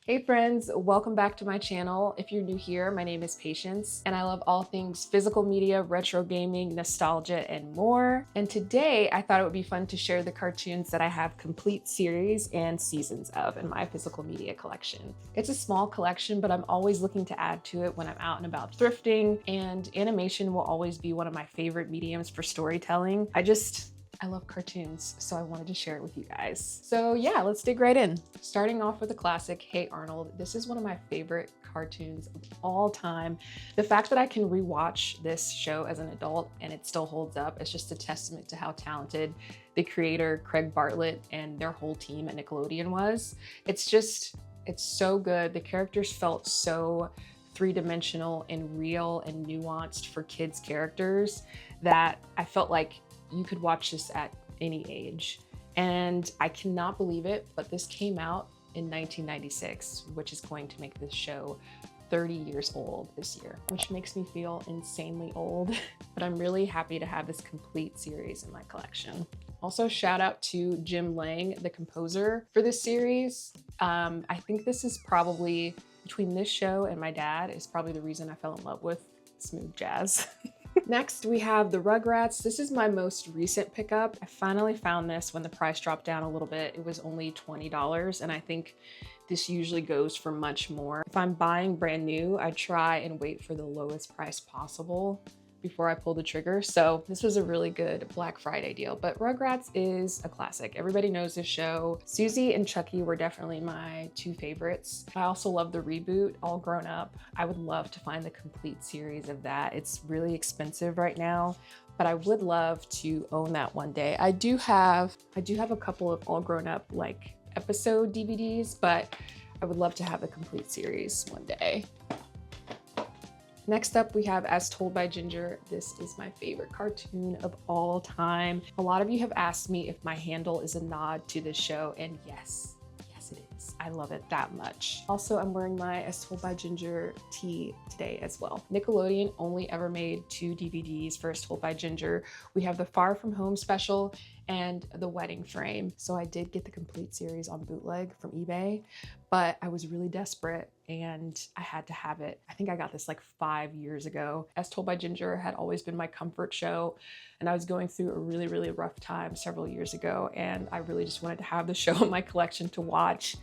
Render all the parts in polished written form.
Hey friends, welcome back to my channel. If you're new here, my name is Patience and I love all things physical media, retro gaming, nostalgia, and more. And today I thought it would be fun to share the cartoons that I have complete series and seasons of in my physical media collection. It's a small collection, but I'm always looking to add to it when I'm out and about thrifting, and animation will always be one of my favorite mediums for storytelling. I love cartoons, so I wanted to share it with you guys. So yeah, let's dig right in. Starting off with a classic, Hey Arnold. This is one of my favorite cartoons of all time. The fact that I can rewatch this show as an adult and it still holds up is just a testament to how talented the creator, Craig Bartlett, and their whole team at Nickelodeon was. It's so good. The characters felt so three-dimensional and real and nuanced for kids' characters that I felt like you could watch this at any age. And I cannot believe it, but this came out in 1996, which is going to make this show 30 years old this year, which makes me feel insanely old, but I'm really happy to have this complete series in my collection. Also, shout out to Jim Lang, the composer for this series. I think this is probably, between this show and my dad, is probably the reason I fell in love with smooth jazz. Next, we have the Rugrats. This is my most recent pickup. I finally found this when the price dropped down a little bit. It was only $20, and I think this usually goes for much more. If I'm buying brand new, I try and wait for the lowest price possible before I pull the trigger. So this was a really good Black Friday deal, but Rugrats is a classic. Everybody knows this show. Susie and Chucky were definitely my two favorites. I also love the reboot, All Grown Up. I would love to find the complete series of that. It's really expensive right now, but I would love to own that one day. I do have a couple of All Grown Up like episode DVDs, but I would love to have the complete series one day. Next up, we have As Told by Ginger. This is my favorite cartoon of all time. A lot of you have asked me if my handle is a nod to this show, and yes it is. I love it that much. Also, I'm wearing my As Told by Ginger tee today as well. Nickelodeon only ever made 2 DVDs for As Told by Ginger. We have the Far From Home special and the Wedding Frame. So I did get the complete series on bootleg from eBay, but I was really desperate and I had to have it. I think I got this like 5 years ago. As Told by Ginger had always been my comfort show, and I was going through a really rough time several years ago, and I really just wanted to have the show in my collection to watch.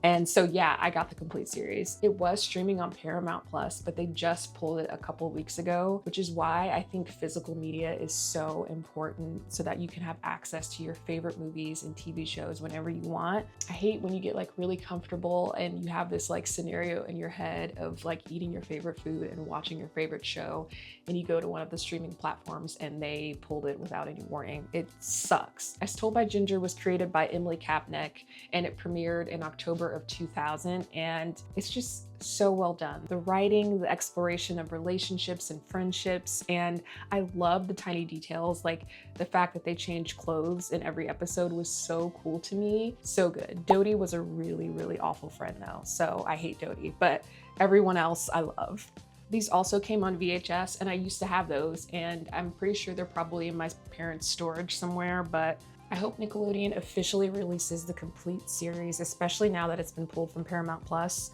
And so yeah, I got the complete series. It was streaming on Paramount Plus, but they just pulled it a couple of weeks ago, which is why I think physical media is so important, so that you can have access to your favorite movies and TV shows whenever you want. I hate when you get like really comfortable and you have this like scenario in your head of like eating your favorite food and watching your favorite show, and you go to one of the streaming platforms and they pulled it without any warning. It sucks. As Told by Ginger was created by Emily Kapnek, and it premiered in October of 2000, and it's just so well done. The writing, the exploration of relationships and friendships, and I love the tiny details, like the fact that they changed clothes in every episode was so cool to me. So good. Dodie was a really awful friend though, so I hate Dodie, but everyone else I love. These also came on VHS, and I used to have those, and I'm pretty sure they're probably in my parents' storage somewhere, but I hope Nickelodeon officially releases the complete series, especially now that it's been pulled from Paramount Plus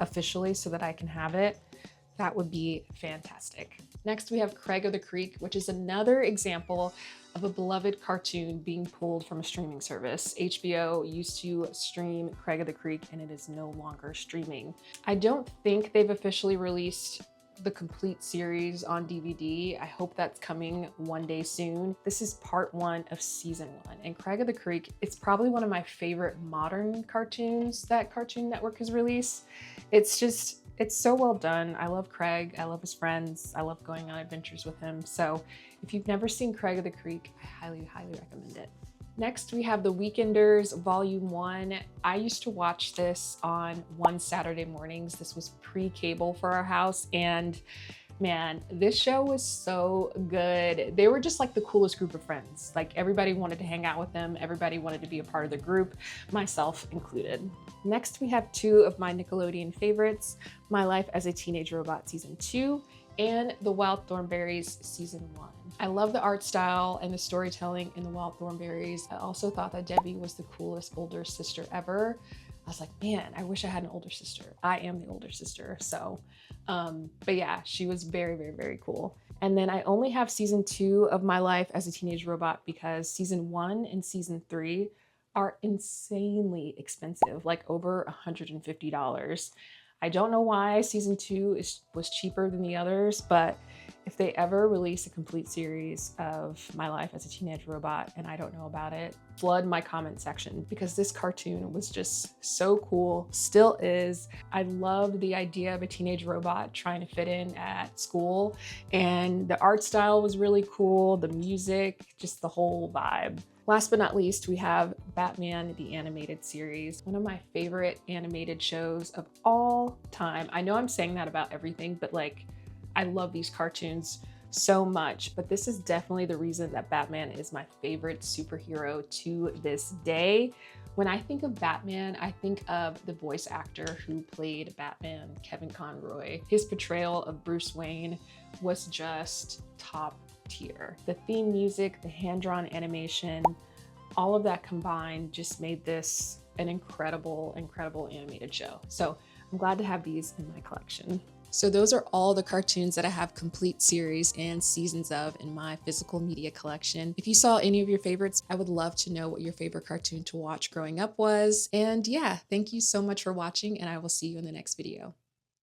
officially, so that I can have it. That would be fantastic. Next, we have Craig of the Creek, which is another example of a beloved cartoon being pulled from a streaming service. HBO used to stream Craig of the Creek, and it is no longer streaming. I don't think they've officially released the complete series on DVD. I hope that's coming one day soon. This is part 1 of season 1, and Craig of the Creek, it's probably one of my favorite modern cartoons that Cartoon Network has released. It's so well done. I love Craig. I love his friends. I love going on adventures with him. So if you've never seen Craig of the Creek, I highly recommend it. Next, we have The Weekenders Volume 1. I used to watch this on one Saturday mornings. This was pre-cable for our house, and man, this show was so good. They were just like the coolest group of friends. Like everybody wanted to hang out with them. Everybody wanted to be a part of the group, myself included. Next, we have 2 of my Nickelodeon favorites, My Life as a Teenage Robot Season 2 and The Wild Thornberries Season 1. I love the art style and the storytelling in The Wild Thornberries. I also thought that Debbie was the coolest older sister ever. I was like, man, I wish I had an older sister. I am the older sister. So, but yeah, she was very, very, very cool. And then I only have season 2 of My Life as a Teenage Robot because season 1 and season 3 are insanely expensive, like over $150. I don't know why season 2 was cheaper than the others, but if they ever release a complete series of My Life as a Teenage Robot and I don't know about it, flood my comment section because this cartoon was just so cool, still is. I loved the idea of a teenage robot trying to fit in at school, and the art style was really cool, the music, just the whole vibe. Last but not least, we have Batman the Animated Series, one of my favorite animated shows of all time. I know I'm saying that about everything, but like, I love these cartoons so much, but this is definitely the reason that Batman is my favorite superhero to this day. When I think of Batman, I think of the voice actor who played Batman, Kevin Conroy. His portrayal of Bruce Wayne was just top tier. The theme music, the hand-drawn animation, all of that combined just made this an incredible, incredible animated show. So I'm glad to have these in my collection. So those are all the cartoons that I have complete series and seasons of in my physical media collection. If you saw any of your favorites, I would love to know what your favorite cartoon to watch growing up was. And yeah, thank you so much for watching, and I will see you in the next video.